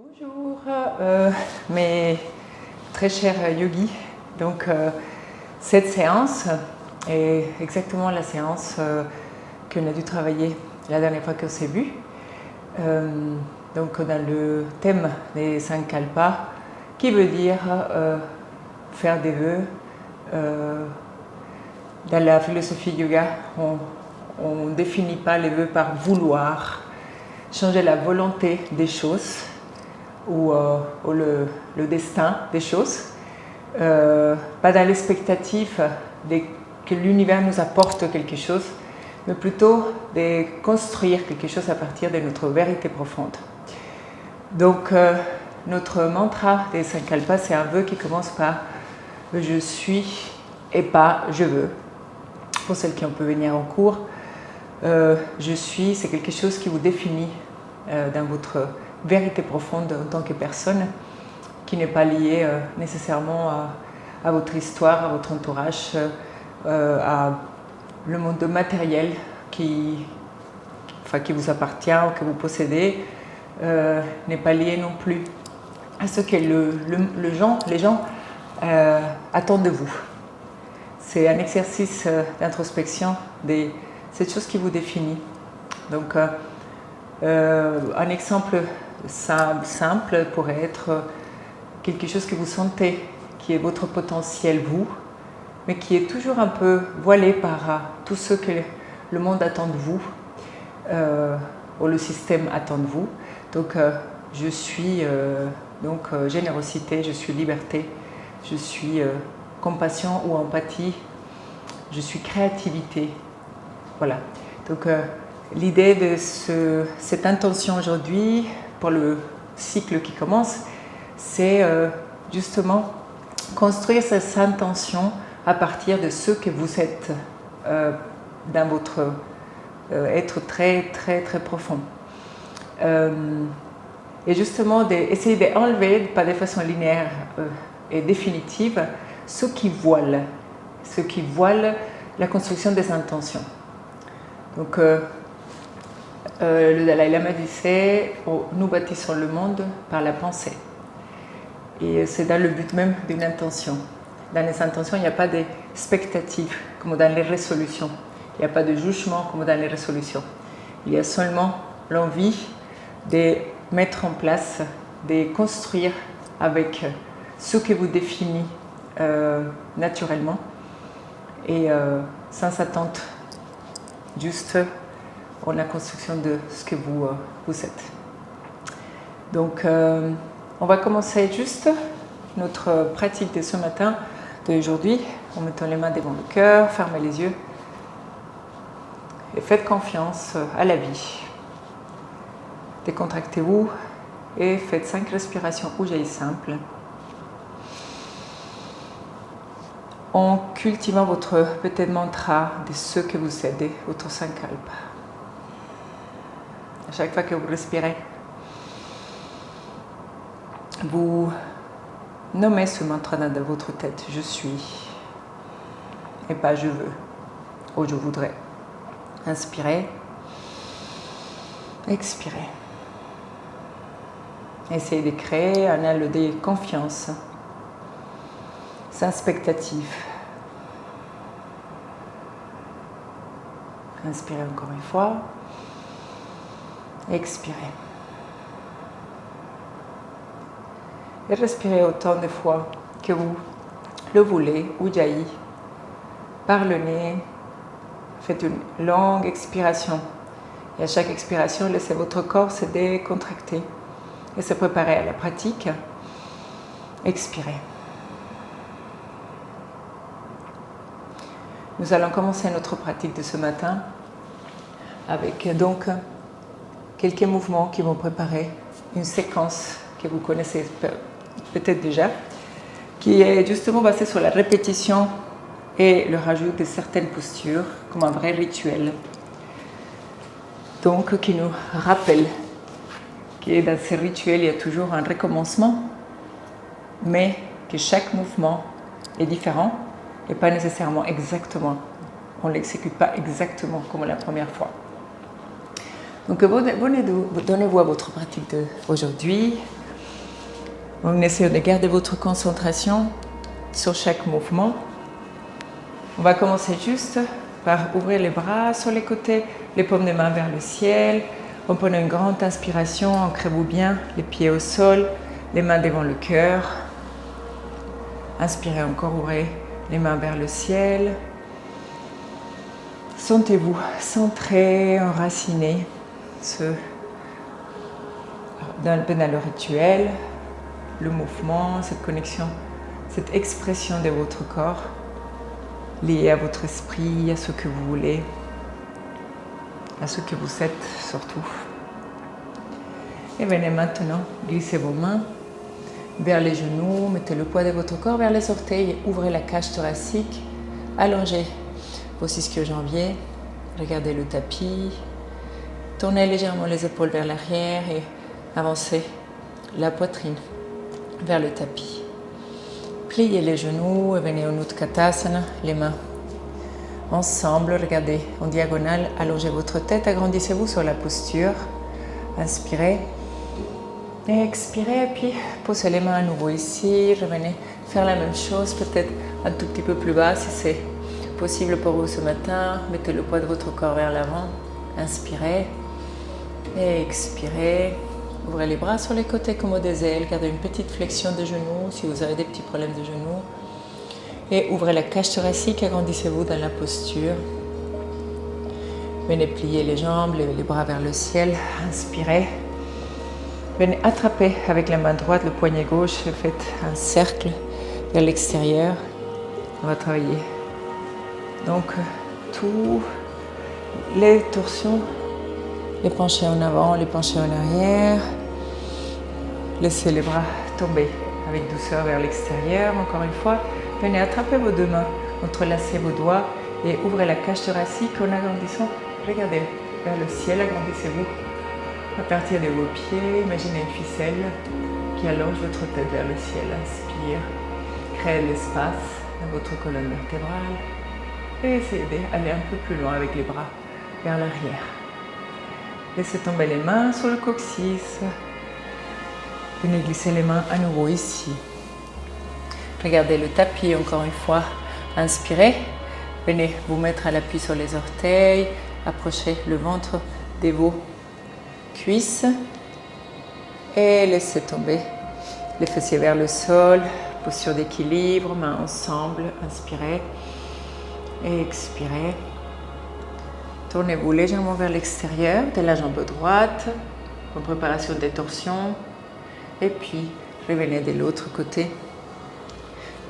Bonjour mes très chers yogis. Donc cette séance est exactement la séance qu'on a dû travailler la dernière fois qu'on s'est vu. Donc on a le thème des sankalpas qui veut dire faire des vœux. Dans la philosophie yoga, on ne définit pas les vœux par vouloir changer la volonté des choses ou le destin des choses, pas dans l'expectative que l'univers nous apporte quelque chose, mais plutôt de construire quelque chose à partir de notre vérité profonde. Donc notre mantra des sankalpas, c'est un vœu qui commence par « je suis » et pas « je veux ». Pour celles qui ont pu venir en cours, je suis, c'est quelque chose qui vous définit dans votre vérité profonde en tant que personne, qui n'est pas liée nécessairement à votre histoire, à votre entourage, à le monde matériel qui vous appartient ou que vous possédez, n'est pas lié non plus à ce que les gens attendent de vous. C'est un exercice d'introspection de cette chose qui vous définit. Donc, un exemple simple pourrait être quelque chose que vous sentez, qui est votre potentiel vous, mais qui est toujours un peu voilé par tout ce que le monde attend de vous, ou le système attend de vous. Donc, je suis générosité, je suis liberté, je suis compassion ou empathie, je suis créativité. Voilà. Donc, l'idée de cette intention aujourd'hui, pour le cycle qui commence, c'est justement construire cette intention à partir de ce que vous êtes dans votre être très, très, très profond. Et justement, d'essayer d'enlever, pas de façon linéaire et définitive, ce qui voile la construction des intentions. Donc, le Dalai Lama disait « Nous bâtissons le monde par la pensée ». Et c'est dans le but même d'une intention. Dans les intentions, il n'y a pas d'expectative, comme dans les résolutions. Il n'y a pas de jugement, comme dans les résolutions. Il y a seulement l'envie de mettre en place, de construire avec ce qui vous définit naturellement et sans attente, juste en la construction de ce que vous êtes. Donc, on va commencer juste notre pratique de ce matin, d'aujourd'hui, en mettant les mains devant le cœur, fermez les yeux et faites confiance à la vie. Décontractez-vous et faites 5 respirations ujjayi simples, en cultivant votre peut-être mantra de ce que vous êtes, votre sankalpa. À chaque fois que vous respirez, vous nommez ce mantra dans votre tête, je suis, et pas je veux, ou je voudrais. Inspirez, expirez. Essayez de créer un halo de confiance, sans expectative. Inspirez encore une fois. Expirez. Et respirez autant de fois que vous le voulez, ujjayi, par le nez. Faites une longue expiration. Et à chaque expiration, laissez votre corps se décontracter et se préparer à la pratique. Expirez. Nous allons commencer notre pratique de ce matin avec donc quelques mouvements qui vont préparer une séquence que vous connaissez peut-être déjà, qui est justement basée sur la répétition et le rajout de certaines postures comme un vrai rituel. Donc, qui nous rappelle que dans ces rituels, il y a toujours un recommencement, mais que chaque mouvement est différent et pas nécessairement exactement. On ne l'exécute pas exactement comme la première fois. Donc, donnez-vous à votre pratique d'aujourd'hui On essaie de garder votre concentration sur chaque mouvement. On va commencer juste par ouvrir les bras sur les côtés, les paumes des mains vers le ciel. En prenant une grande inspiration, ancrez-vous bien, les pieds au sol, les mains devant le cœur. Inspirez encore, ouvrez les mains vers le ciel. Sentez-vous centré, enraciné dans le rituel, le mouvement, cette connexion, cette expression de votre corps liée à votre esprit, à ce que vous voulez, à ce que vous êtes surtout. Et venez maintenant glisser vos mains vers les genoux, mettez le poids de votre corps vers les orteils, ouvrez la cage thoracique, allongez vos ischio-jambiers, regardez le tapis, tournez légèrement les épaules vers l'arrière et avancez la poitrine vers le tapis. Pliez les genoux et venez au Utkatasana, les mains ensemble, regardez en diagonale, allongez votre tête, agrandissez-vous sur la posture, inspirez et expirez, puis posez les mains à nouveau ici, revenez faire la même chose, peut-être un tout petit peu plus bas si c'est possible pour vous ce matin, mettez le poids de votre corps vers l'avant, inspirez et expirez. Ouvrez les bras sur les côtés comme des ailes, gardez une petite flexion de genoux si vous avez des petits problèmes de genoux. Et ouvrez la cage thoracique, agrandissez-vous dans la posture. Venez plier les jambes, levez les bras vers le ciel, inspirez. Venez attraper avec la main droite le poignet gauche et faites un cercle vers l'extérieur. On va travailler donc tous les torsions. Les pencher en avant, les pencher en arrière. Laissez les bras tomber avec douceur vers l'extérieur. Encore une fois, venez attraper vos deux mains, entrelacez vos doigts et ouvrez la cage thoracique en agrandissant. Regardez vers le ciel, agrandissez-vous. À partir de vos pieds, imaginez une ficelle qui allonge votre tête vers le ciel. Inspire, créez de l'espace dans votre colonne vertébrale et essayez d'aller un peu plus loin avec les bras vers l'arrière. Laissez tomber les mains sur le coccyx. Venez glisser les mains à nouveau ici. Regardez le tapis encore une fois. Inspirez. Venez vous mettre à l'appui sur les orteils. Approchez le ventre de vos cuisses. Et laissez tomber les fessiers vers le sol. Posture d'équilibre, mains ensemble. Inspirez. Et expirez. Tournez-vous légèrement vers l'extérieur de la jambe droite, en préparation des torsions. Et puis, revenez de l'autre côté.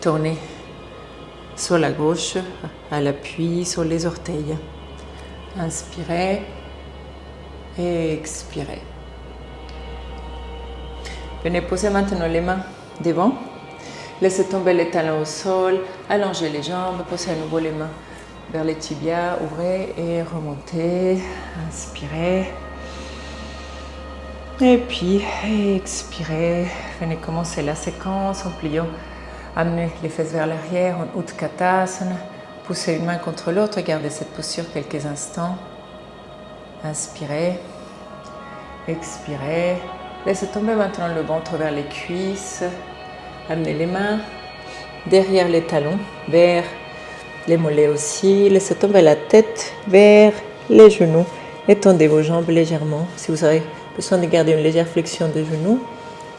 Tournez sur la gauche, à l'appui sur les orteils. Inspirez et expirez. Venez poser maintenant les mains devant. Laissez tomber les talons au sol, allongez les jambes, posez à nouveau les mains vers les tibias, ouvrez et remontez, inspirez. Et puis expirez, venez commencer la séquence en pliant, amenez les fesses vers l'arrière en Utkatasana, poussez une main contre l'autre, gardez cette posture quelques instants. Inspirez, expirez, laissez tomber maintenant le ventre vers les cuisses, amenez les mains derrière les talons, vers les mollets aussi, laissez tomber la tête vers les genoux, étendez vos jambes légèrement si vous avez besoin de garder une légère flexion des genoux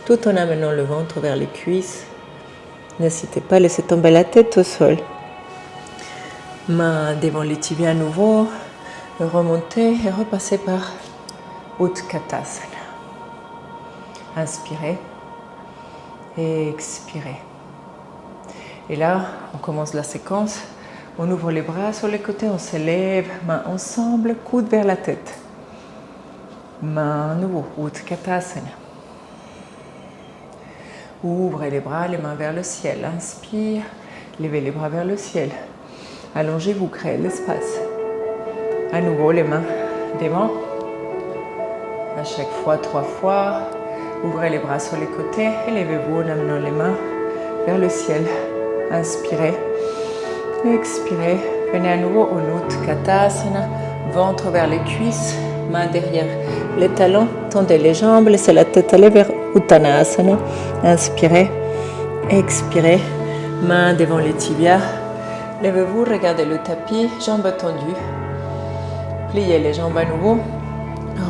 tout en amenant le ventre vers les cuisses. N'hésitez pas à laisser tomber la tête au sol. Main devant les tibias à nouveau, remontez et repassez par Utkatasana. Inspirez et expirez. Et là, on commence la séquence. On ouvre les bras sur les côtés, on s'élève, mains ensemble, coude vers la tête. Main à nouveau, Utkatasana. Ouvrez les bras, les mains vers le ciel. Inspire, levez les bras vers le ciel. Allongez-vous, créez l'espace. À nouveau, les mains devant. À chaque fois, 3 fois. Ouvrez les bras sur les côtés, élevez-vous en amenant les mains vers le ciel. Inspirez. Expirez, venez à nouveau au Utkatasana, ventre vers les cuisses, main derrière les talons, tendez les jambes, laissez la tête aller vers Uttanasana. Inspirez, expirez, main devant les tibias. Levez-vous, regardez le tapis, jambes tendues. Pliez les jambes à nouveau.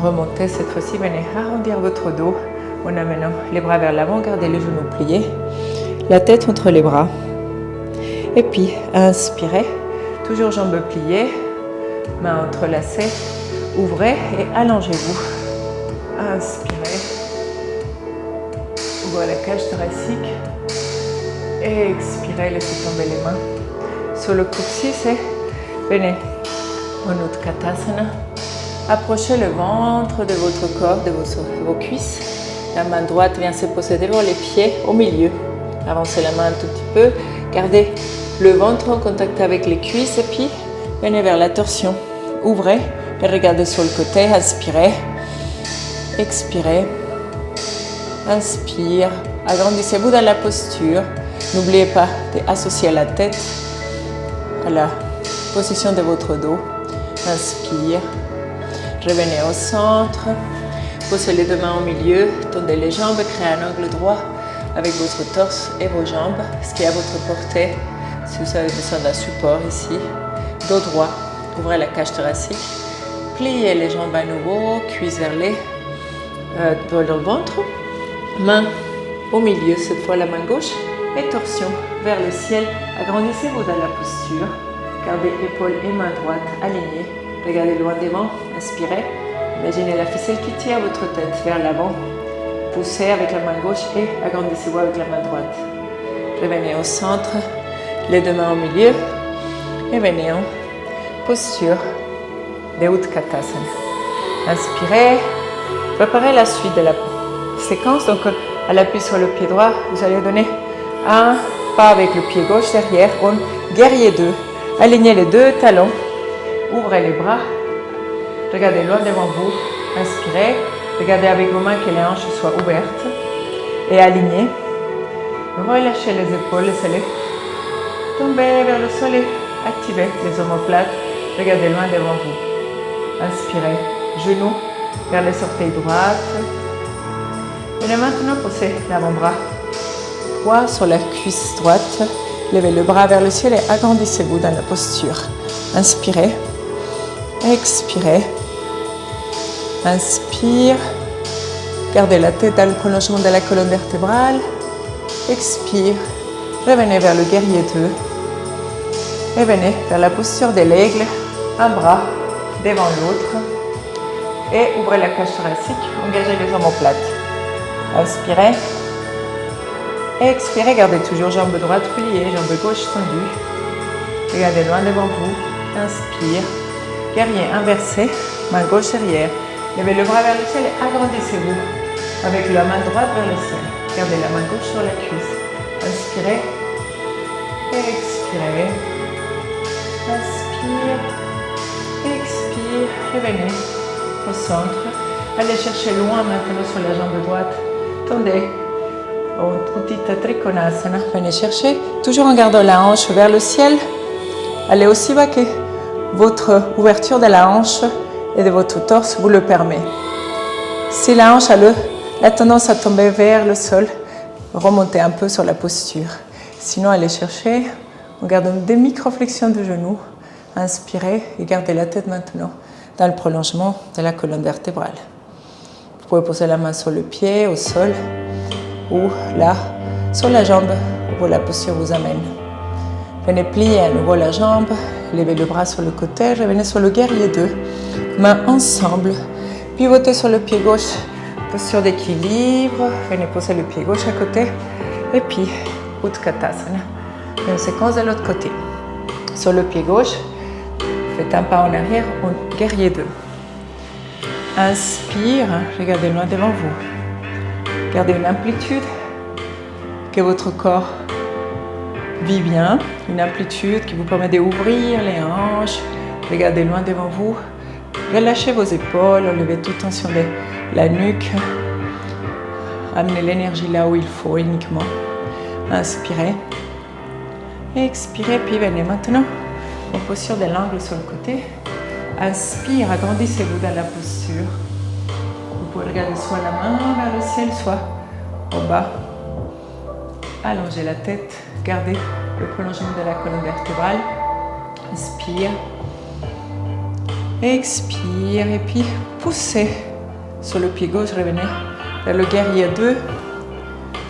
Remontez cette fois-ci, venez arrondir votre dos en amenant les bras vers l'avant, gardez les genoux pliés, la tête entre les bras. Et puis, inspirez, toujours jambes pliées, mains entrelacées, ouvrez et allongez-vous. Inspirez, ouvrez la cage thoracique, expirez, laissez tomber les mains sur le coccyx et venez en Utkatasana. Approchez le ventre de votre corps, de vos cuisses. La main droite vient se poser devant les pieds au milieu. Avancez la main un tout petit peu. Gardez le ventre en contact avec les cuisses et puis venez vers la torsion. Ouvrez et regardez sur le côté. Inspirez. Expirez. Inspire. Agrandissez-vous dans la posture. N'oubliez pas d'associer la tête à la position de votre dos. Inspire. Revenez au centre, posez les deux mains au milieu, tendez les jambes, créez un angle droit avec votre torse et vos jambes, ce qui est à votre portée. Si vous avez besoin d'un support ici, dos droit, ouvrez la cage thoracique, pliez les jambes à nouveau, cuisses vers le ventre, main au milieu, cette fois la main gauche, et torsion vers le ciel. Agrandissez-vous dans la posture, gardez épaules et main droite alignées. Regardez loin devant, inspirez. Imaginez la ficelle qui tire votre tête vers l'avant. Poussez avec la main gauche et agrandissez-vous avec la main droite. Revenez au centre, les deux mains au milieu. Et venez en posture de Utkatasana. Inspirez. Préparez la suite de la séquence. Donc, à l'appui sur le pied droit, vous allez donner un pas avec le pied gauche derrière. En guerrier 2. Alignez les deux talons. Ouvrez les bras, regardez loin devant vous, inspirez, regardez avec vos mains que les hanches soient ouvertes et alignées. Relâchez les épaules, laissez-les tomber vers le sol et activez les omoplates, regardez loin devant vous. Inspirez, genoux vers les orteils droites. Et maintenant, posez l'avant-bras droit sur la cuisse droite, levez le bras vers le ciel et agrandissez-vous dans la posture. Inspirez. Expirez. Inspire. Gardez la tête dans le prolongement de la colonne vertébrale. Expire. Revenez vers le guerrier 2. Et venez vers la posture de l'aigle. Un bras devant l'autre. Et ouvrez la cage thoracique. Engagez les omoplates. Inspirez. Expirez. Gardez toujours jambe droite pliée, jambe gauche tendue. Regardez loin devant vous. Inspire. Guerrier inversé, main gauche derrière. Levez le bras vers le ciel et agrandissez-vous avec la main droite vers le ciel. Gardez la main gauche sur la cuisse. Inspirez. Expirez. Inspire. Expire. Revenez au centre. Allez chercher loin maintenant sur la jambe droite. Tendez. Uttita Trikonasana. Venez chercher. Toujours en gardant la hanche vers le ciel. Allez aussi bas que votre ouverture de la hanche et de votre torse vous le permet. Si la hanche a la tendance à tomber vers le sol, remontez un peu sur la posture. Sinon, allez chercher, en gardant des micro-flexions de genoux. Inspirez et gardez la tête maintenant dans le prolongement de la colonne vertébrale. Vous pouvez poser la main sur le pied, au sol, ou là, sur la jambe, où la posture vous amène. Venez plier à nouveau la jambe, levez le bras sur le côté, revenez sur le guerrier 2, mains ensemble, pivotez sur le pied gauche, posture d'équilibre, venez poser le pied gauche à côté, et puis Utkatasana, même séquence de l'autre côté. Sur le pied gauche, faites un pas en arrière, en guerrier 2. Inspire, regardez loin devant vous, gardez une amplitude, que votre corps vit bien, une amplitude qui vous permet d'ouvrir les hanches, regardez loin devant vous, relâchez vos épaules, enlevez toute tension de la nuque, amenez l'énergie là où il faut uniquement. Inspirez, expirez, puis venez maintenant en posture de l'angle sur le côté, Inspire, agrandissez-vous dans la posture. Vous pouvez regarder soit la main vers le ciel, soit au bas. Allongez la tête, gardez le prolongement de la colonne vertébrale. Inspire. Expire et puis poussez sur le pied gauche, revenez vers le guerrier 2.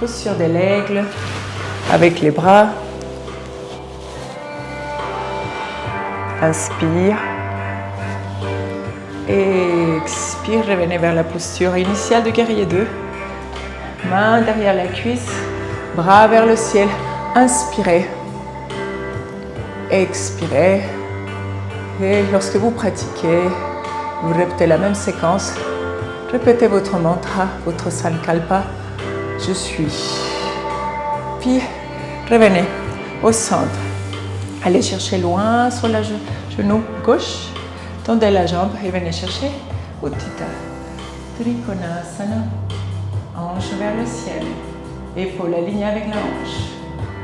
Posture de l'aigle avec les bras. Inspire. Expire, revenez vers la posture initiale de guerrier 2. Main derrière la cuisse, bras vers le ciel. Inspirez. Expirez. Et lorsque vous pratiquez, vous répétez la même séquence. Répétez votre mantra, votre sankalpa. Je suis. Puis revenez au centre. Allez chercher loin sur le genou gauche. Tendez la jambe et venez chercher Utthita Trikonasana. Hanche vers le ciel. Épaule alignée avec la hanche.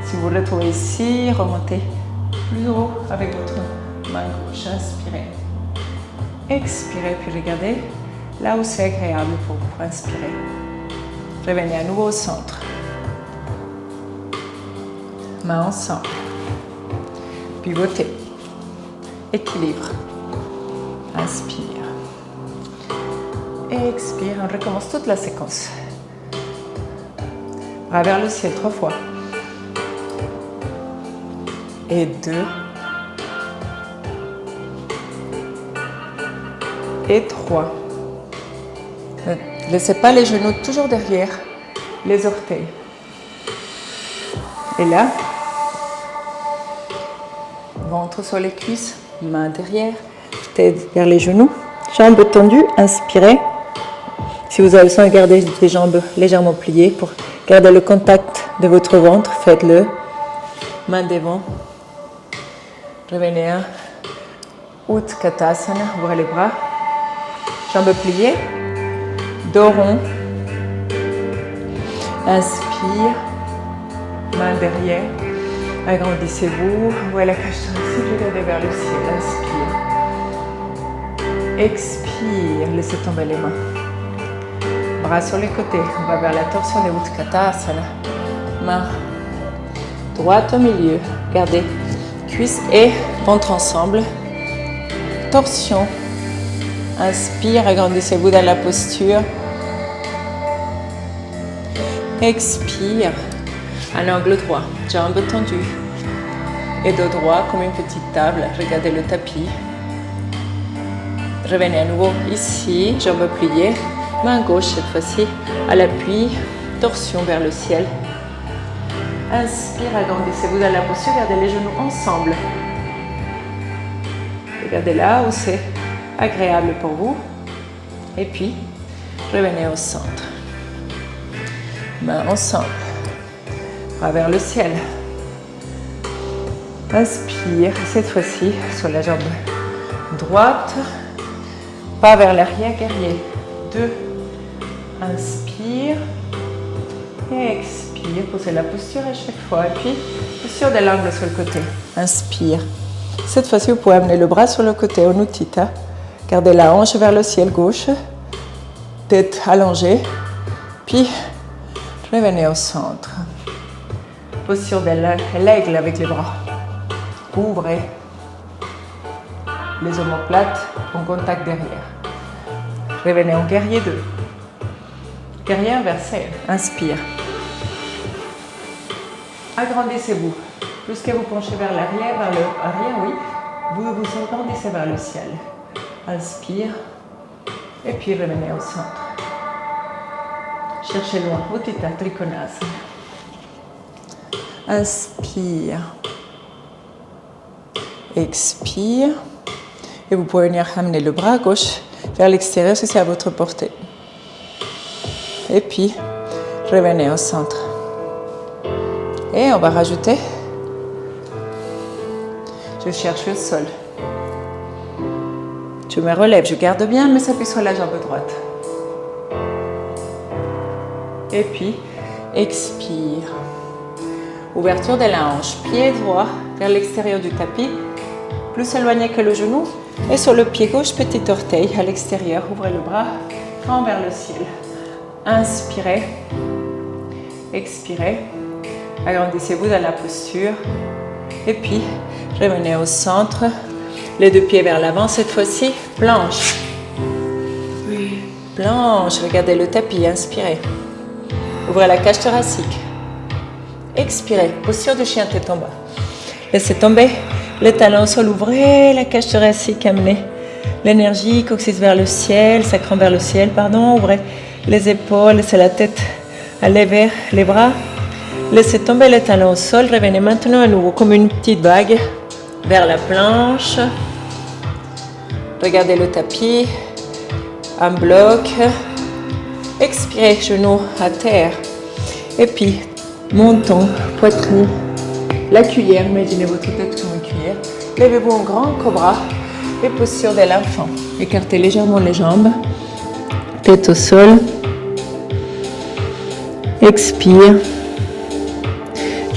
Si vous vous retrouvez ici, remontez plus haut avec votre main gauche. Inspirez. Expirez, puis regardez là où c'est agréable pour vous. Inspirez. Revenez à nouveau au centre. Mains ensemble. Pivotez. Équilibre. Inspire. Expire. On recommence toute la séquence. Bras vers le ciel 3 fois. Et 2. Et 3. Ne laissez pas les genoux toujours derrière les orteils. Et là, ventre sur les cuisses, main derrière, tête vers les genoux, jambes tendues, inspirez. Si vous avez besoin de garder les jambes légèrement pliées pour garder le contact de votre ventre, faites-le. Main devant. Revenez à Utkatasana, ouvrez les bras. Jambes pliées. Dos rond. Inspire. Main derrière. Agrandissez-vous. Ouvrez la cage thoracique, regardez vers le ciel. Inspire. Expire. Laissez tomber les mains. Bras sur les côtés. On va vers la torsion de Utkatasana. Main droite au milieu. Gardez cuisses et ventre ensemble. Torsion. Inspire, agrandissez-vous dans la posture. Expire. Un angle droit, jambes tendues. Et dos droit comme une petite table. Regardez le tapis. Revenez à nouveau ici, jambes pliées. Main gauche cette fois-ci à l'appui. Torsion vers le ciel. Inspire, agrandissez-vous dans la posture. Gardez les genoux ensemble. Regardez là où c'est agréable pour vous. Et puis, revenez au centre. Mains ensemble. Bras vers le ciel. Inspire, cette fois-ci sur la jambe droite. Pas vers l'arrière, guerrier. 2. Inspire. Et expire. Posez la posture à chaque fois. Et puis, posture de l'angle sur le côté. Inspire. Cette fois-ci, vous pouvez amener le bras sur le côté, au Utthita. Gardez la hanche vers le ciel gauche. Tête allongée. Puis, revenez au centre. Posture de l'aigle avec les bras. Ouvrez les omoplates en contact derrière. Revenez en guerrier 2. Guerrier inversé. Inspire. Agrandissez-vous. Plus que vous penchez vers l'arrière, oui, vous vous agrandissez vers le ciel. Inspire. Et puis revenez au centre. Cherchez loin. Utthita Trikonasana. Inspire. Expire. Et vous pouvez venir amener le bras gauche vers l'extérieur si c'est à votre portée. Et puis, revenez au centre. Et on va rajouter. Je cherche le sol. Je me relève, je garde bien mes appuis sur la jambe droite. Et puis, expire. Ouverture de la hanche, pied droit vers l'extérieur du tapis, plus éloigné que le genou. Et sur le pied gauche, petit orteil à l'extérieur. Ouvrez le bras, grand vers le ciel. Inspirez. Expirez. Agrandissez-vous dans la posture. Et puis, revenez au centre. Les deux pieds vers l'avant cette fois-ci. Planche. Planche. Regardez le tapis. Inspirez. Ouvrez la cage thoracique. Expirez. Posture de chien tête en bas. Laissez tomber les talons au sol. Ouvrez la cage thoracique. Amenez l'énergie. Coccyx vers le ciel. Sacrum vers le ciel. Pardon. Ouvrez les épaules. Laissez la tête aller vers les bras. Laissez tomber les talons au sol. Revenez maintenant à nouveau comme une petite vague vers la planche. Regardez le tapis. Un bloc. Expirez, genoux à terre. Et puis, menton, poitrine, la cuillère. Imaginez votre tête comme une cuillère. Levez-vous en grand cobra et posture de l'enfant. Écartez légèrement les jambes. Tête au sol. Expire.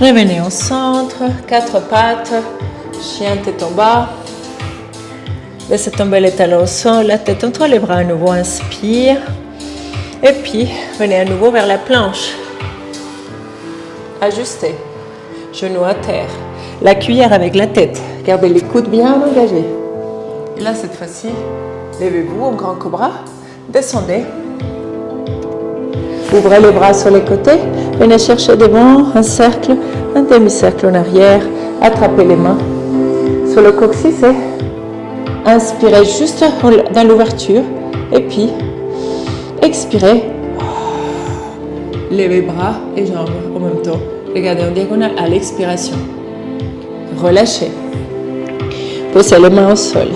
Revenez au centre. Quatre pattes. Chien tête en bas. Laissez tomber les talons au sol. La tête entre les bras à nouveau. Inspire. Et puis, venez à nouveau vers la planche. Ajustez. Genoux à terre. La cuillère avec la tête. Gardez les coudes bien engagés. Et là, cette fois-ci, levez-vous en grand cobra. Descendez. Ouvrez les bras sur les côtés. Venez chercher devant un cercle, un demi-cercle en arrière. Attrapez les mains sur le coccyx et inspirez juste dans l'ouverture. Et puis, expirez. Levez bras et jambes en même temps. Regardez en diagonale à l'expiration. Relâchez. Posez les mains au sol.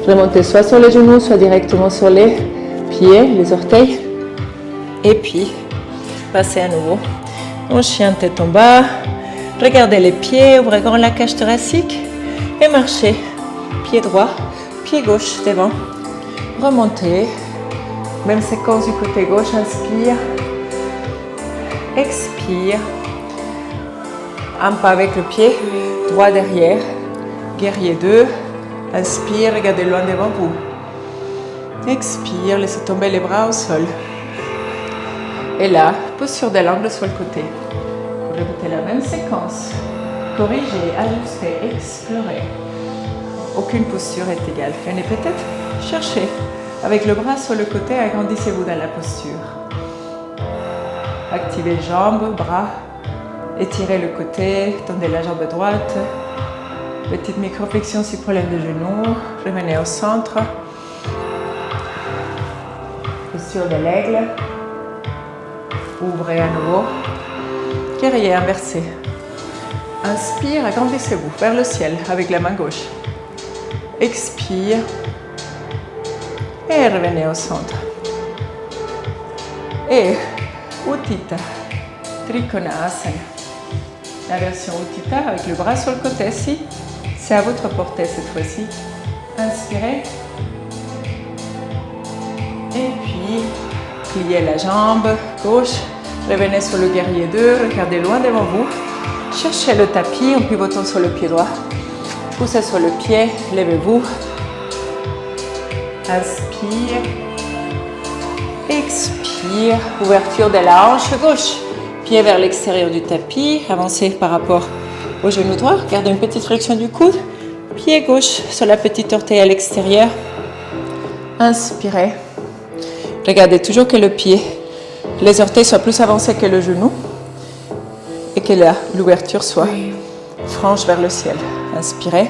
Remontez soit sur les genoux, soit directement sur les pieds, les orteils. Et puis, passez à nouveau en chien tête en bas. Regardez les pieds, ouvrez grand la cage thoracique et marchez. Pied droit, pied gauche devant. Remontez. Même séquence du côté gauche, inspire. Expire. Un pas avec le pied, droit derrière. Guerrier 2. Inspire, regardez loin devant vous. Expire, laissez tomber les bras au sol. Et là, posture de l'angle sur le côté. Vous répétez la même séquence. Corrigez, ajustez, explorez. Aucune posture est égale. Venez peut-être chercher. Avec le bras sur le côté, agrandissez-vous dans la posture. Activez jambes, bras. Étirez le côté, tendez la jambe droite. Petite micro-flexion si problème de genou. Revenez au centre. Posture de l'aigle. Ouvrez à nouveau. Guerrier inversé. Inspire, agrandissez-vous vers le ciel avec la main gauche. Expire. Et revenez au centre. Et Utthita Trikonasana. La version Utthita avec le bras sur le côté. Si c'est à votre portée cette fois-ci. Inspirez. Et puis, pliez la jambe gauche. Revenez sur le guerrier 2. Regardez loin devant vous. Cherchez le tapis en pivotant sur le pied droit. Poussez sur le pied. Levez-vous. Inspire. Expire. Ouverture de la hanche gauche. Pied vers l'extérieur du tapis. Avancez par rapport au genou droit. Gardez une petite flexion du coude. Pied gauche sur la petite orteil à l'extérieur. Inspirez. Regardez toujours que le pied, les orteils soient plus avancés que le genou et que l'ouverture soit franche vers le ciel. Inspirez.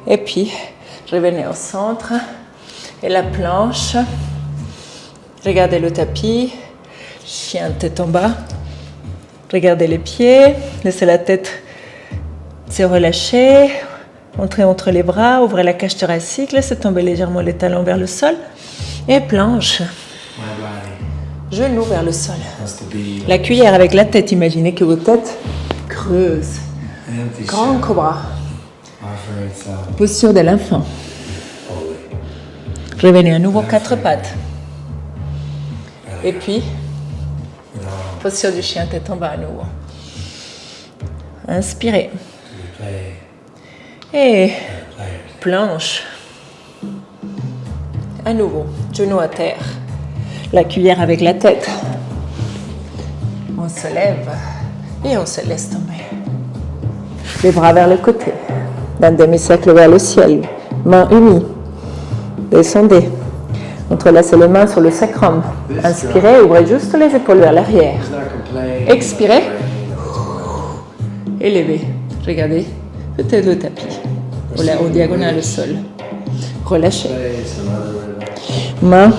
Et puis, revenez au centre. Et la planche. Regardez le tapis. Chien tête en bas. Regardez les pieds. Laissez la tête se relâcher. Entrez entre les bras. Ouvrez la cage thoracique. Laissez tomber légèrement les talons vers le sol. Et planche. Genoux vers le sol. La cuillère avec la tête. Imaginez que votre tête creuse. Grand cobra. Posture de l'enfant. Revenez à nouveau quatre pattes. Et puis, posture du chien tête en bas à nouveau. Inspirez. Et planche. À nouveau, genou à terre. La cuillère avec la tête. On se lève et on se laisse tomber. Les bras vers le côté. D'un demi-cercle vers le ciel. Mains unies. Descendez. Entrelacez les mains sur le sacrum. Inspirez, ouvrez juste les épaules vers l'arrière. Expirez. Élevez. Regardez. Peut-être le tapis. Au diagonale au sol. Relâchez. Mains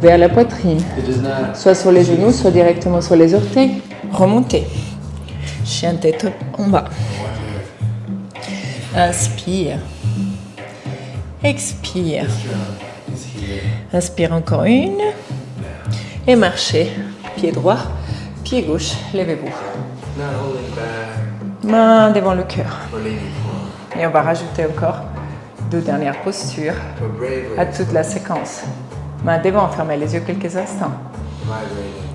vers la poitrine. Soit sur les genoux, soit directement sur les orteils. Remontez. Chien tête en bas. Inspire. Expire. Inspire encore une. Et marchez. Pied droit, pied gauche. Levez-vous. Main devant le cœur. Et on va rajouter encore 2 dernières postures à toute la séquence. Main devant, fermez les yeux quelques instants.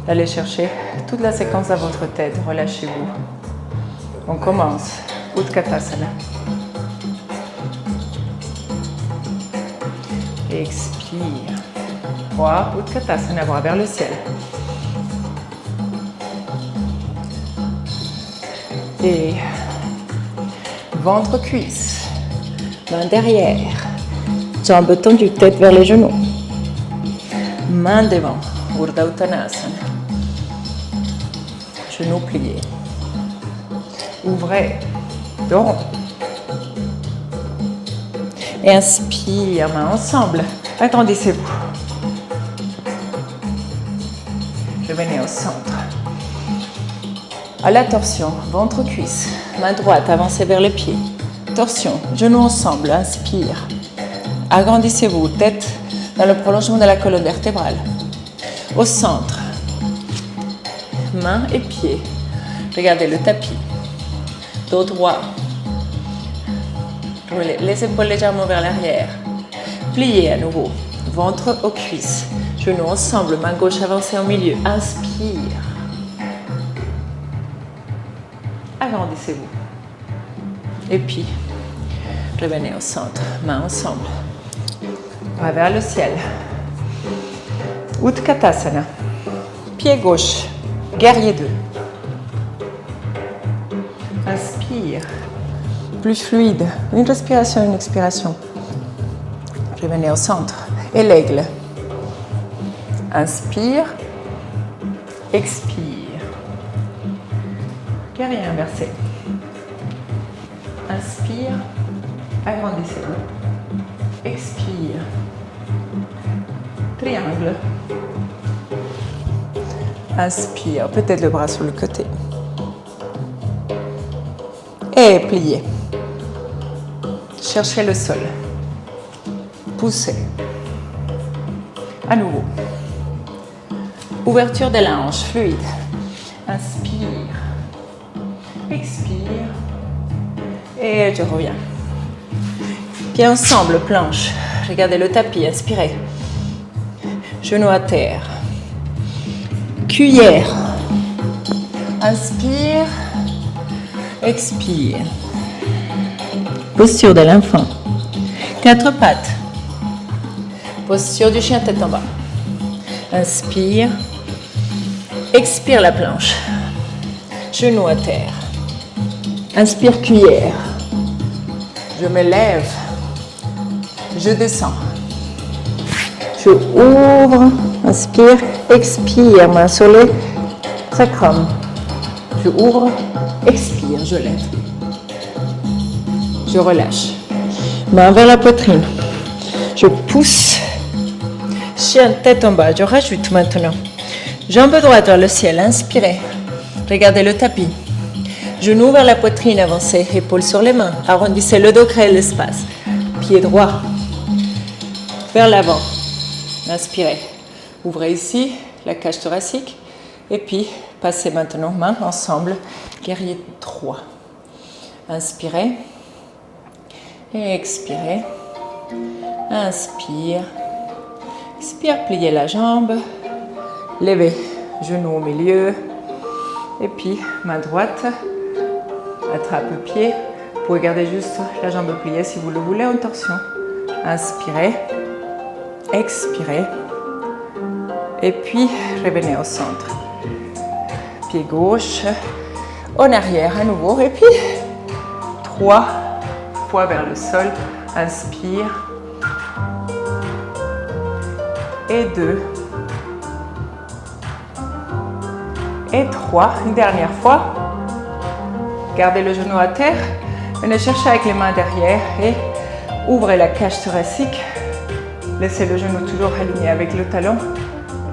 Allez chercher toute la séquence à votre tête. Relâchez-vous. On commence. Utkatasana. Expire. 3. Utkatasana, bras vers le ciel. Et ventre, cuisse. Main derrière. Jambes tendues, tête vers les genoux. Main devant. Urdhva Uttanasana. Genoux pliés. Ouvrez. Dos rond. Et inspire, main ensemble. Agrandissez-vous. Revenez au centre. À la torsion, ventre, cuisse. Main droite, avancez vers les pieds. Torsion, genoux ensemble, inspire. Agrandissez-vous, tête dans le prolongement de la colonne vertébrale. Au centre. Mains et pieds. Regardez le tapis. Dos droit. Roulez les épaules légèrement vers l'arrière. Pliez à nouveau. Ventre aux cuisses. Genoux ensemble, main gauche avancée au milieu. Inspire. Agrandissez-vous. Et puis, revenez au centre. Mains ensemble. Bras vers le ciel. Utkatasana. Pied gauche. Guerrier 2. Inspire. Plus fluide. Une respiration, une expiration. Revenez au centre. Et l'aigle. Inspire. Expire. Guerrier inversé. Inspire. Agrandissez-vous. Expire. Triangle. Inspire. Peut-être le bras sur le côté. Et pliez. Cherchez le sol. Poussez. À nouveau. Ouverture des hanches, fluide. Inspire. Expire. Et je reviens. Pieds ensemble, planche. Regardez le tapis, inspirez. Genoux à terre. Cuillère. Inspire. Expire. Posture de l'enfant. 4 pattes. Posture du chien tête en bas. Inspire. Expire la planche. Genoux à terre. Inspire cuillère. Je me lève. Je descends. Je ouvre. Inspire. Expire. Main sur les sacrum. Je ouvre. Expire. Je lève. Je relâche. Main vers la poitrine. Je pousse. Chien tête en bas. Je rajoute maintenant. Jambe droite vers le ciel. Inspirez. Regardez le tapis. Genoux vers la poitrine, avancez. Épaules sur les mains. Arrondissez le dos, créez l'espace. Pied droit. Vers l'avant. Inspirez. Ouvrez ici la cage thoracique. Et puis, passez maintenant mains ensemble. Guerrier 3. Inspirez. Et expirez. Inspire. Expire, pliez la jambe. Levez. Genou au milieu. Et puis, main droite. Attrape le pied. Vous pouvez garder juste la jambe pliée si vous le voulez en torsion. Inspirez. Expirez. Et puis, revenez au centre. Pied gauche, en arrière à nouveau. Et puis, 3 fois vers le sol. Inspire. Et 2. Et 3. Une dernière fois. Gardez le genou à terre. Venez chercher avec les mains derrière et ouvrez la cage thoracique. Laissez le genou toujours aligné avec le talon.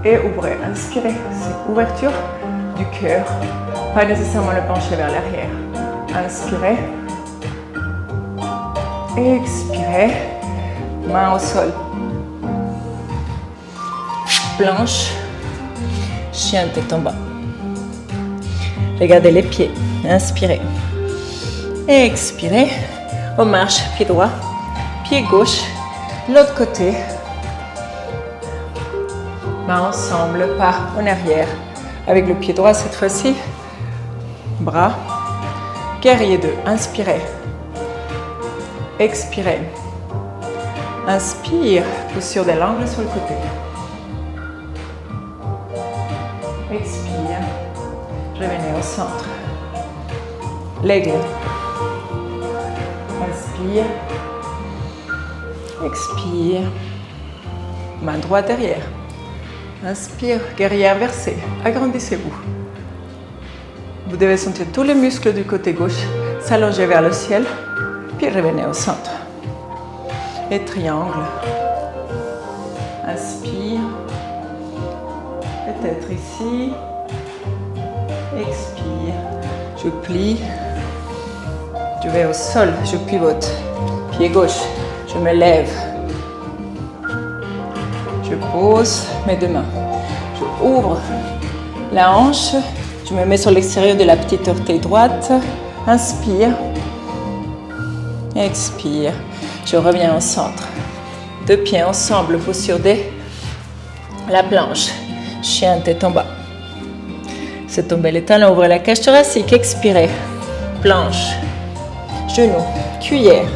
Et ouvrez. Inspirez. C'est ouverture du cœur. Pas nécessairement le pencher vers l'arrière. Inspirez. Expirez. Main au sol. Planche. Chien tête en bas. Regardez les pieds. Inspirez. Expirez. On marche. Pied droit. Pied gauche. L'autre côté. Mains ensemble. Pas en arrière. Avec le pied droit cette fois-ci. Bras. Guerrier 2. Inspirez. Expirez. Inspire. Posture de l'angle sur le côté. Expire. Revenez au centre. L'aigle. Inspire. Expire. Main droite derrière. Inspire. Guerrier inversé. Agrandissez-vous. Vous devez sentir tous les muscles du côté gauche s'allonger vers le ciel. Puis revenez au centre. Et triangle. Inspire. Peut-être ici. Expire. Je plie. Je vais au sol. Je pivote. Pied gauche. Je me lève. Je pose mes deux mains. Je ouvre la hanche. Je me mets sur l'extérieur de la petite orteille droite. Inspire. Expire. Je reviens au centre. Deux pieds ensemble, posture de la planche. Chien tête en bas. C'est tomber les talons, ouvrez la cage thoracique. Expirez. Planche. Genou. Cuillère.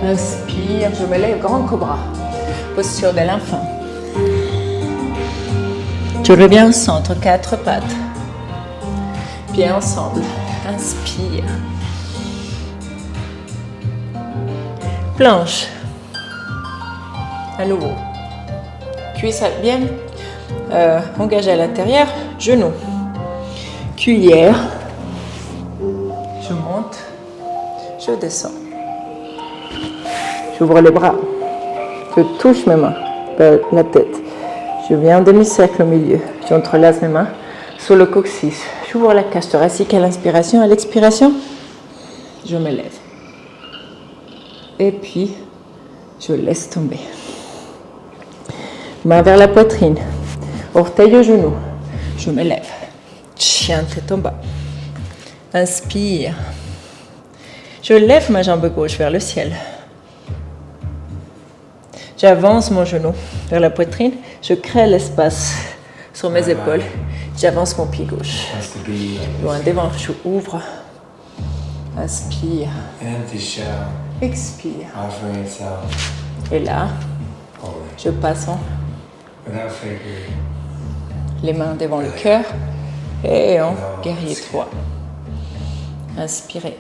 Inspire. Je me lève. Grand cobra. Posture de l'enfant. Je reviens au centre. 4 pattes. Pieds ensemble. Inspire. Planche. À nouveau. Cuisse bien engagée à l'intérieur. Genou. Cuillère. Je monte. Je descends. J'ouvre les bras. Je touche mes mains vers la tête. Je viens en demi-cercle au milieu. J'entrelace mes mains sur le coccyx. J'ouvre la cage thoracique à l'inspiration. À l'expiration, je me lève. Et puis, je laisse tomber. Main vers la poitrine. Orteil au genou. Je me lève. Chien tête en bas. Inspire. Je lève ma jambe gauche vers le ciel. J'avance mon genou vers la poitrine. Je crée l'espace sur mes épaules. J'avance mon pied gauche. Loin devant, je ouvre. Inspire. Expire. Et là, je passe les mains devant le cœur et en guerrier 3. Inspirez.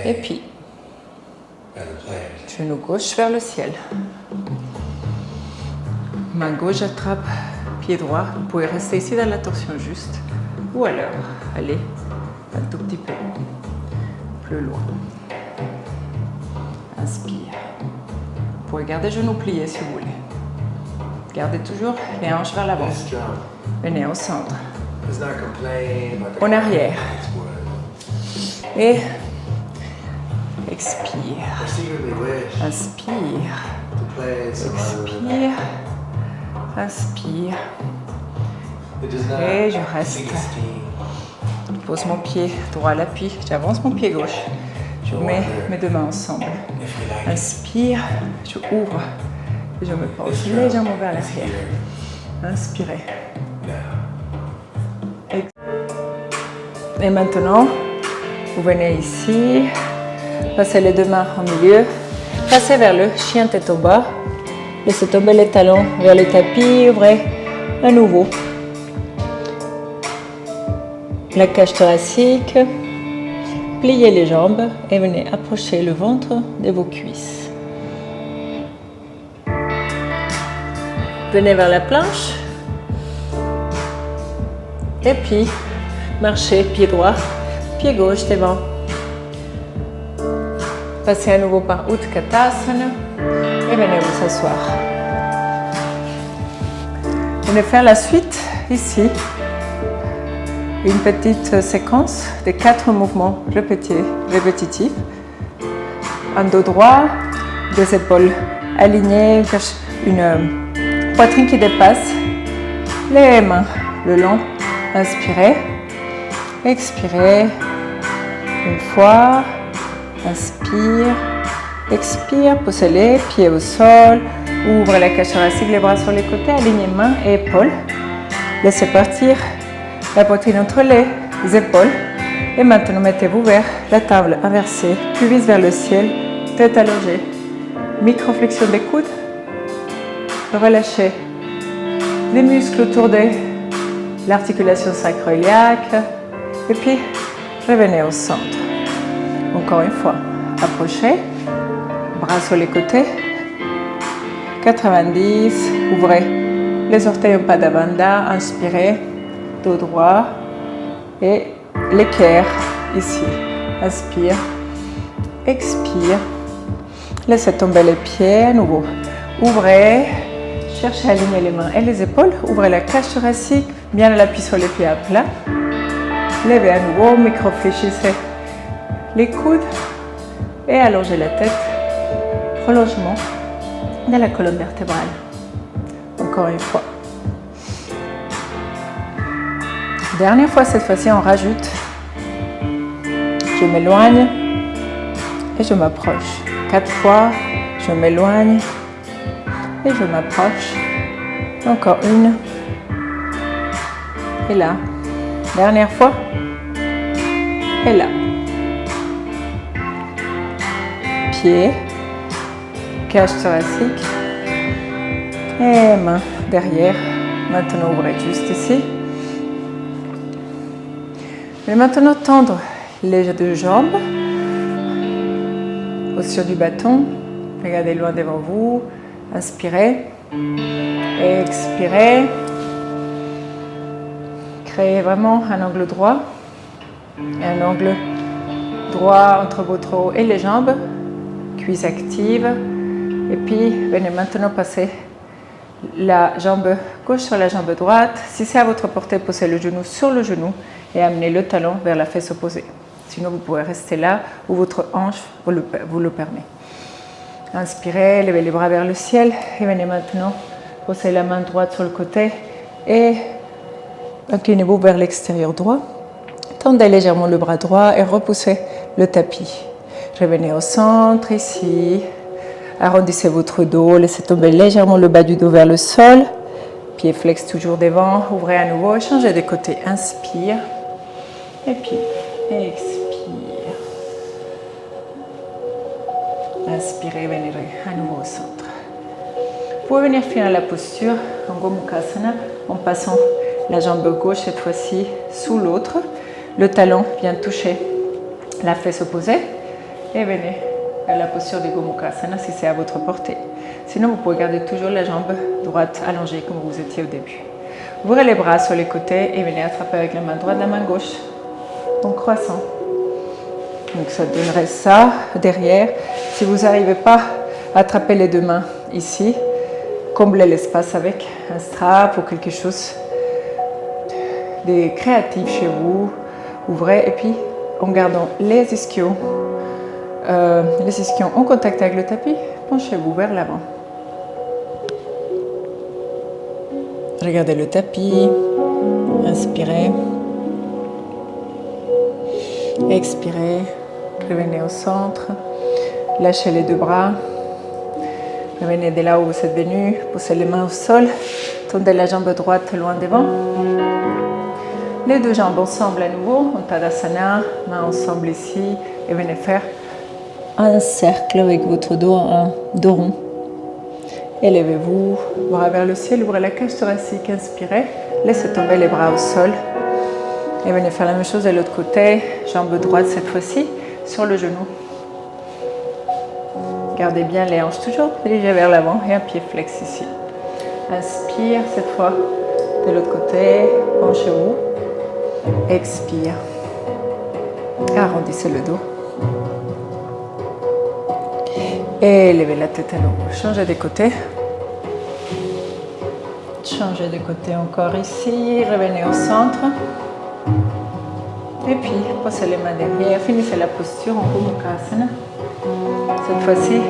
Et puis, genou gauche vers le ciel. Main gauche attrape pied droit. Vous pouvez rester ici dans la torsion juste. Ou alors, allez un tout petit peu plus loin. Inspire. Vous pouvez garder genoux pliés si vous voulez. Gardez toujours les hanches vers l'avant. Venez au centre. En arrière. Et expire. Inspire. Expire. Inspire. Et je reste. Je pose mon pied droit à l'appui. J'avance mon pied gauche. Je mets mes deux mains ensemble. Inspire. Je ouvre. Et je me pose légèrement vers l'arrière. Inspirez. Et maintenant, vous venez ici. Passez les deux mains au milieu. Passez vers le chien tête en bas. Laissez tomber les talons vers le tapis. Ouvrez à nouveau la cage thoracique. Pliez les jambes et venez approcher le ventre de vos cuisses. Venez vers la planche. Et puis, marchez pied droit, pied gauche devant. Passez à nouveau par Utkatasana et venez vous asseoir. Venez faire la suite ici. Une petite séquence de 4 mouvements répétitifs. Un dos droit, des épaules alignées, une poitrine qui dépasse, les mains le long. Inspirez, expirez, une fois, inspire, expire, posez les pieds au sol, ouvrez la cage thoracique, les bras sur les côtés, alignez mains et épaules. Laissez partir la poitrine entre les épaules et maintenant mettez-vous vers la table inversée, cuisse vers le ciel, tête allongée, micro-flexion des coudes, relâchez les muscles autour de l'articulation sacro-iliaque et puis revenez au centre. Encore une fois, approchez, bras sur les côtés, 90, ouvrez les orteils en Padavanda, inspirez, dos droit et l'équerre ici. Inspire, expire, laissez tomber les pieds à nouveau. Ouvrez, cherchez à aligner les mains et les épaules, ouvrez la cage thoracique, bien l'appui sur les pieds à plat. Levez à nouveau, micro-fléchissez les coudes et allongez la tête. Prolongement de la colonne vertébrale. Encore une fois. Dernière fois, cette fois-ci, on rajoute. Je m'éloigne et je m'approche. 4 fois, je m'éloigne et je m'approche. Encore une. Et là. Dernière fois. Et là. Pied. Cage thoracique. Et main derrière. Maintenant, ouvrez juste ici. Et maintenant, tendre les deux jambes. Posture du bâton. Regardez loin devant vous. Inspirez. Expirez. Créez vraiment un angle droit. Un angle droit entre votre haut et les jambes. Cuisse active. Et puis, venez maintenant passer la jambe gauche sur la jambe droite. Si c'est à votre portée, posez le genou sur le genou et amenez le talon vers la fesse opposée. Sinon, vous pouvez rester là où votre hanche vous le permet. Inspirez, levez les bras vers le ciel et venez maintenant poser la main droite sur le côté et inclinez-vous vers l'extérieur droit. Tendez légèrement le bras droit et repoussez le tapis. Revenez au centre ici. Arrondissez votre dos, laissez tomber légèrement le bas du dos vers le sol. Pied flex toujours devant. Ouvrez à nouveau, changez de côté. Inspire. Et puis, expire. Inspirez, venez à nouveau au centre. Vous pouvez venir finir la posture en Gomukhasana en passant la jambe gauche cette fois-ci sous l'autre. Le talon vient toucher la fesse opposée et venez à la posture du Gomukhasana si c'est à votre portée. Sinon, vous pouvez garder toujours la jambe droite allongée comme vous étiez au début. Ouvrez les bras sur les côtés et venez attraper avec la main droite la main gauche en croissant. Donc ça donnerait ça derrière. Si vous n'arrivez pas à attraper les deux mains ici, comblez l'espace avec un strap ou quelque chose de créatif chez vous. Ouvrez et puis en gardant les ischions en contact avec le tapis, penchez-vous vers l'avant. Regardez le tapis, inspirez, expirez, revenez au centre, lâchez les deux bras, revenez de là où vous êtes venu, posez les mains au sol, tendez la jambe droite loin devant. Les deux jambes ensemble à nouveau, en Tadasana, mains ensemble ici, et venez faire un cercle avec votre dos, un dos rond. Élevez-vous, bras vers le ciel, ouvrez la cage thoracique, inspirez, laissez tomber les bras au sol. Et venez faire la même chose de l'autre côté, jambe droite cette fois-ci, sur le genou. Gardez bien les hanches toujours dirigées vers l'avant et un pied flex ici. Inspire cette fois de l'autre côté, penchez-vous. Expire. Arrondissez le dos. Élevez la tête à nouveau. Changez de côté. Changez de côté encore ici. Revenez au centre. Et puis, posez les mains derrière. Finissez la posture en Gomukhasana. Cette fois-ci,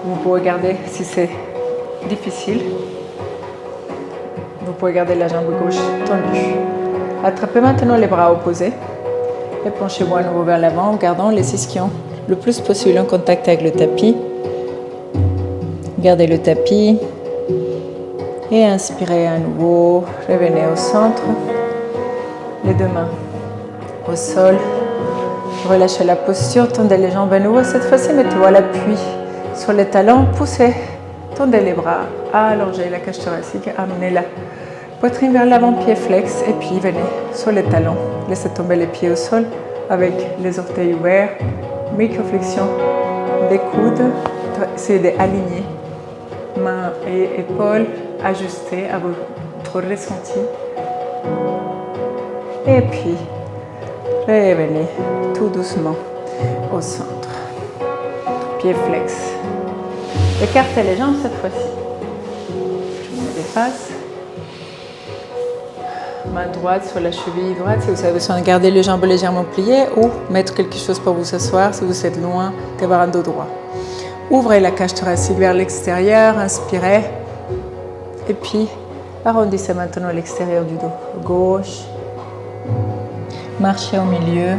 vous pouvez garder, si c'est difficile, vous pouvez garder la jambe gauche tendue. Attrapez maintenant les bras opposés et penchez-vous à nouveau vers l'avant en gardant les ischions le plus possible en contact avec le tapis. Gardez le tapis et inspirez à nouveau. Revenez au centre. Les deux mains au sol. Relâchez la posture, tendez les jambes à nouveau. Cette fois-ci, mettez-vous à l'appui sur les talons. Poussez, tendez les bras, allongez la cage thoracique, amenez la poitrine vers l'avant, pied flex. Et puis venez sur les talons. Laissez tomber les pieds au sol avec les orteils ouverts. Microflexion des coudes. Essayez d'aligner mains et épaules ajustées à votre ressenti. Et puis, revenez tout doucement au centre. Pied flex. Écartez les jambes cette fois-ci. Je me dépasse. Main droite sur la cheville droite si vous avez besoin de garder les jambes légèrement pliées ou mettre quelque chose pour vous asseoir si vous êtes loin d'avoir un dos droit. Ouvrez la cage thoracique vers l'extérieur, inspirez. Et puis, arrondissez maintenant l'extérieur du dos. Gauche. Marchez au milieu.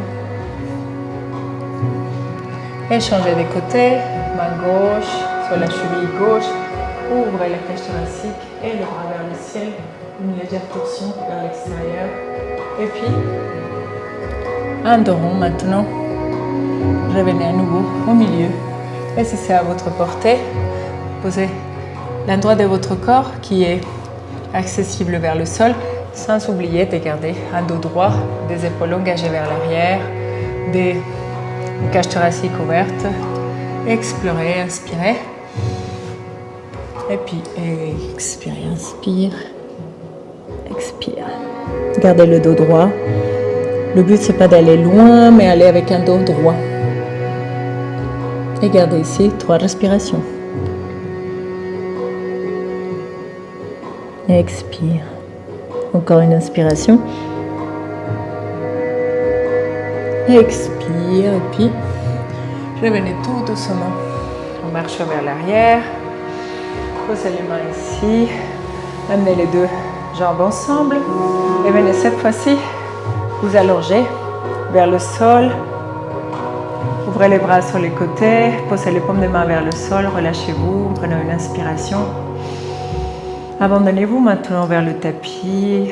Et changez de côté. Main gauche sur la cheville gauche. Ouvrez la cage thoracique et le bras vers le ciel. Une légère torsion vers l'extérieur. Et puis, un dos rond maintenant. Revenez à nouveau au milieu. Et si c'est à votre portée, posez l'endroit de votre corps qui est accessible vers le sol, sans oublier de garder un dos droit, des épaules engagées vers l'arrière, des cages thoraciques ouvertes. Explorez, inspirez. Et puis, expirez, inspire. Expire. Gardez le dos droit. Le but, c'est pas d'aller loin, mais aller avec un dos droit. Et gardez ici 3 respirations. Expire. Encore une inspiration. Expire. Et puis, revenez tout doucement. On marche vers l'arrière. Posez les mains ici. Amenez les deux jambes ensemble. Et venez cette fois-ci vous allonger vers le sol. Ouvrez les bras sur les côtés. Posez les paumes des mains vers le sol. Relâchez-vous. Prenez une inspiration. Abandonnez-vous maintenant vers le tapis.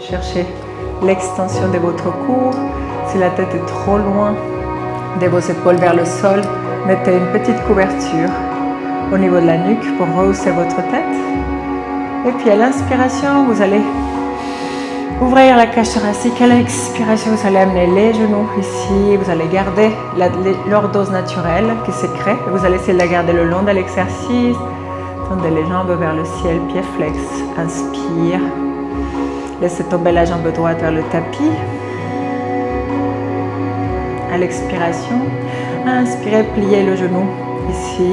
Cherchez l'extension de votre cou. Si la tête est trop loin de vos épaules vers le sol, mettez une petite couverture au niveau de la nuque pour rehausser votre tête. Et puis à l'inspiration, vous allez ouvrir la cage thoracique. À l'expiration, vous allez amener les genoux ici. Vous allez garder l'ordose naturelle qui se crée. Vous allez essayer de la garder le long de l'exercice. Tendez les jambes vers le ciel, pied flex. Inspire. Laissez tomber la jambe droite vers le tapis. À l'expiration, inspirez, pliez le genou ici.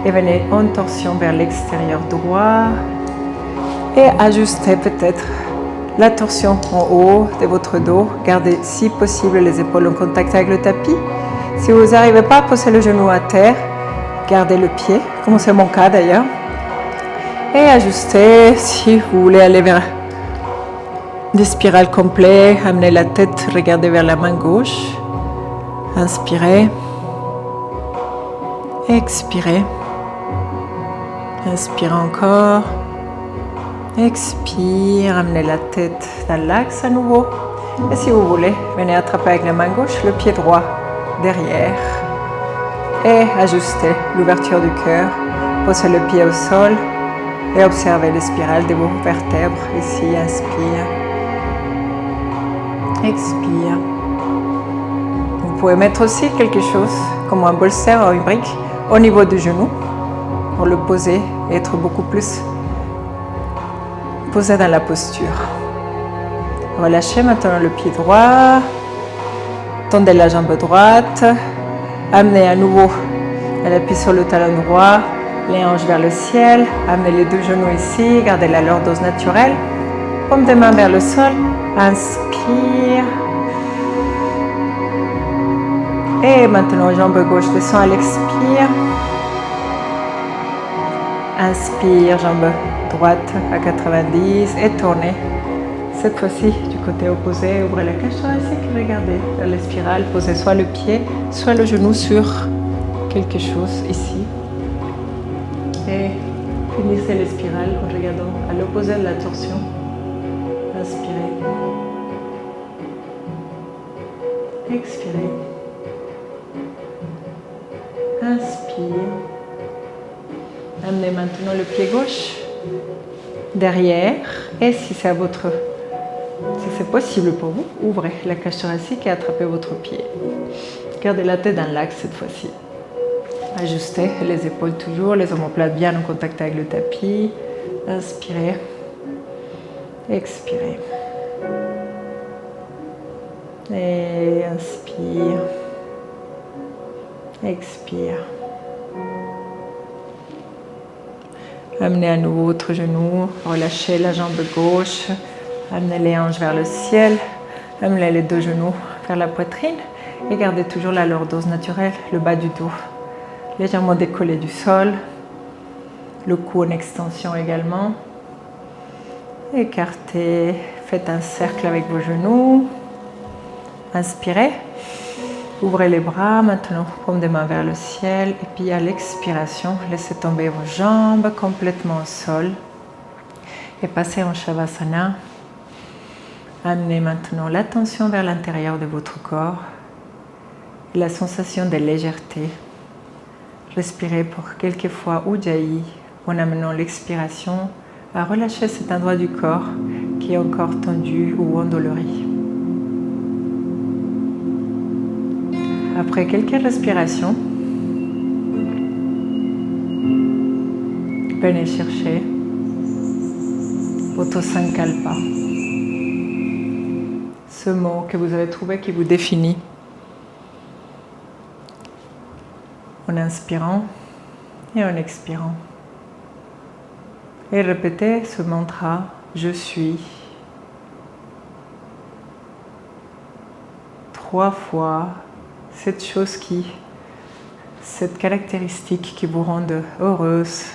Et venez en torsion vers l'extérieur droit. Et ajustez peut-être la torsion en haut de votre dos. Gardez si possible les épaules en contact avec le tapis. Si vous n'arrivez pas à poser le genou à terre, gardez le pied, comme c'est mon cas d'ailleurs. Et ajustez si vous voulez aller vers des spirales complètes. Amenez la tête, regardez vers la main gauche. Inspirez. Expirez. Inspirez encore. Expire, amenez la tête dans l'axe à nouveau. Et si vous voulez, venez attraper avec la main gauche le pied droit derrière. Et ajustez l'ouverture du cœur. Posez le pied au sol et observez les spirales de vos vertèbres. Ici, inspire. Expire. Vous pouvez mettre aussi quelque chose comme un bolster ou une brique au niveau du genou pour le poser et être beaucoup plus posé dans la posture. Relâchez maintenant le pied droit. Tendez la jambe droite. Amenez à nouveau l'appui sur le talon droit. Les hanches vers le ciel. Amenez les deux genoux ici. Gardez la lordose naturelle. Paume des mains vers le sol. Inspire. Et maintenant, jambe gauche descend à l'expire. Inspire, jambe droite à 90 et tournez. Cette fois-ci, du côté opposé, ouvrez la cage thoracique et regardez vers les spirales. Posez soit le pied, soit le genou sur quelque chose ici. Et finissez les spirales en regardant à l'opposé de la torsion. Inspirez. Expirez. Inspire. Amenez maintenant le pied gauche derrière et si c'est possible pour vous, ouvrez la cage thoracique et attrapez votre pied. Gardez la tête dans l'axe cette fois-ci. Ajustez les épaules toujours, les omoplates bien en contact avec le tapis. Inspirez. Expirez. Et inspire. Expire. Amenez à nouveau votre genou, relâchez la jambe gauche, amenez les hanches vers le ciel, amenez les deux genoux vers la poitrine et gardez toujours la lordose naturelle, le bas du dos légèrement décollé du sol, le cou en extension également. Écartez, faites un cercle avec vos genoux, inspirez. Ouvrez les bras, maintenant paume des mains vers le ciel et puis à l'expiration, laissez tomber vos jambes complètement au sol et passez en Shavasana. Amenez maintenant l'attention vers l'intérieur de votre corps et la sensation de légèreté. Respirez pour quelques fois Ujjayi en amenant l'expiration à relâcher cet endroit du corps qui est encore tendu ou endolori. Après quelques respirations, venez chercher votre Sankalpa. Ce mot que vous avez trouvé qui vous définit. En inspirant et en expirant. Et répétez ce mantra, je suis. 3 fois. Cette caractéristique qui vous rend heureuse,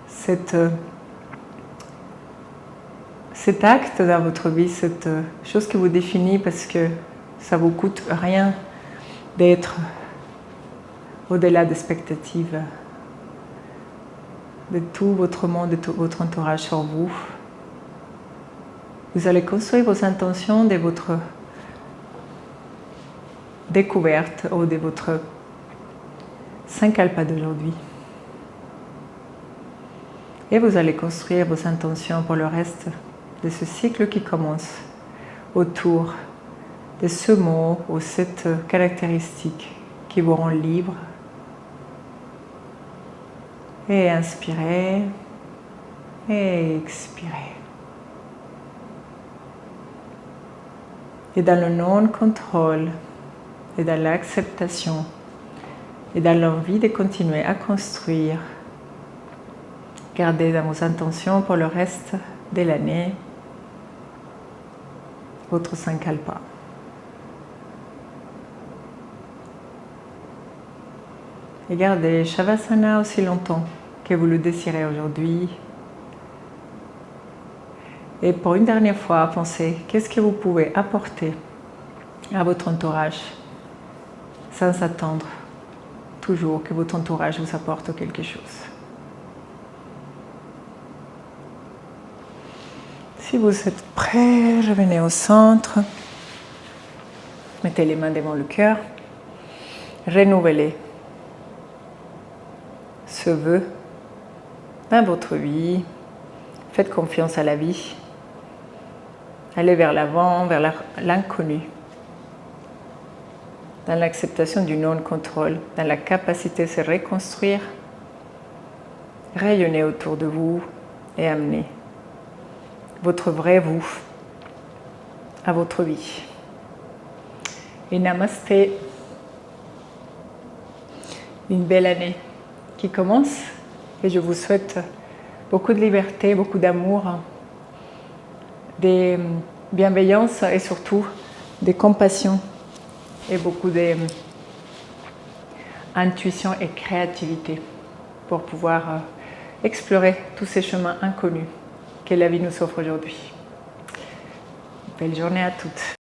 cet acte dans votre vie, cette chose qui vous définit parce que ça vous coûte rien d'être au-delà des expectatives de tout votre monde, de tout votre entourage sur vous. Vous allez construire vos intentions de votre découverte ou de votre Sankalpa d'aujourd'hui. Et vous allez construire vos intentions pour le reste de ce cycle qui commence autour de ce mot ou cette caractéristique qui vous rend libre. Et inspirez et expirez. Et dans le non-contrôle, et dans l'acceptation et dans l'envie de continuer à construire. Gardez dans vos intentions pour le reste de l'année votre Sankalpa. Et gardez Shavasana aussi longtemps que vous le désirez aujourd'hui. Et pour une dernière fois, pensez qu'est-ce que vous pouvez apporter à votre entourage sans attendre toujours que votre entourage vous apporte quelque chose. Si vous êtes prêts, revenez au centre. Mettez les mains devant le cœur renouveler ce vœu dans votre vie. Faites confiance à la vie. Allez vers l'avant, vers l'inconnu. Dans l'acceptation du non-contrôle, dans la capacité de se reconstruire, rayonnez autour de vous et amenez votre vrai vous à votre vie. Et namasté. Une belle année qui commence et je vous souhaite beaucoup de liberté, beaucoup d'amour, de bienveillance et surtout de compassion et beaucoup d'intuition et créativité pour pouvoir explorer tous ces chemins inconnus que la vie nous offre aujourd'hui. Belle journée à toutes.